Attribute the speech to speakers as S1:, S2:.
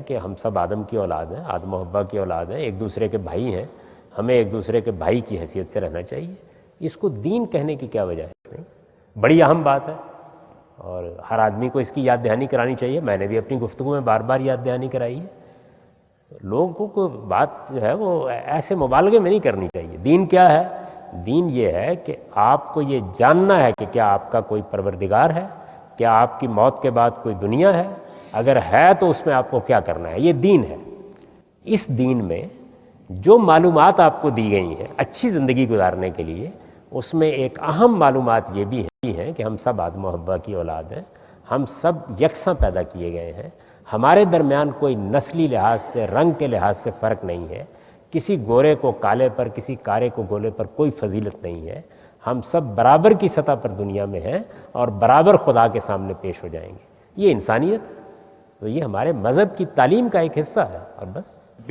S1: کہ ہم سب آدم کی اولاد ہیں، آدم و حوا کی اولاد ہیں، ایک دوسرے کے بھائی ہیں، ہمیں ایک دوسرے کے بھائی کی حیثیت سے رہنا چاہیے۔ اس کو دین کہنے کی کیا وجہ ہے؟ بڑی اہم بات ہے اور ہر آدمی کو اس کی یاد دہانی کرانی چاہیے۔ میں نے بھی اپنی گفتگو میں بار بار یاد دہانی کرائی ہے۔ لوگوں کو بات جو ہے وہ ایسے مبالغے میں نہیں کرنی چاہیے۔ دین کیا ہے؟ دین یہ ہے کہ آپ کو یہ جاننا ہے کہ کیا آپ کا کوئی پروردگار ہے، کیا آپ کی موت کے بعد کوئی دنیا ہے، اگر ہے تو اس میں آپ کو کیا کرنا ہے، یہ دین ہے۔ اس دین میں جو معلومات آپ کو دی گئی ہیں اچھی زندگی گزارنے کے لیے، اس میں ایک اہم معلومات یہ بھی ہے کہ ہم سب آدم و حوا کی اولاد ہیں، ہم سب یکساں پیدا کیے گئے ہیں، ہمارے درمیان کوئی نسلی لحاظ سے، رنگ کے لحاظ سے فرق نہیں ہے، کسی گورے کو کالے پر، کسی کارے کو گولے پر کوئی فضیلت نہیں ہے، ہم سب برابر کی سطح پر دنیا میں ہیں اور برابر خدا کے سامنے پیش ہو جائیں گے۔ یہ انسانیت ہے، تو یہ ہمارے مذہب کی تعلیم کا ایک حصہ ہے اور بس۔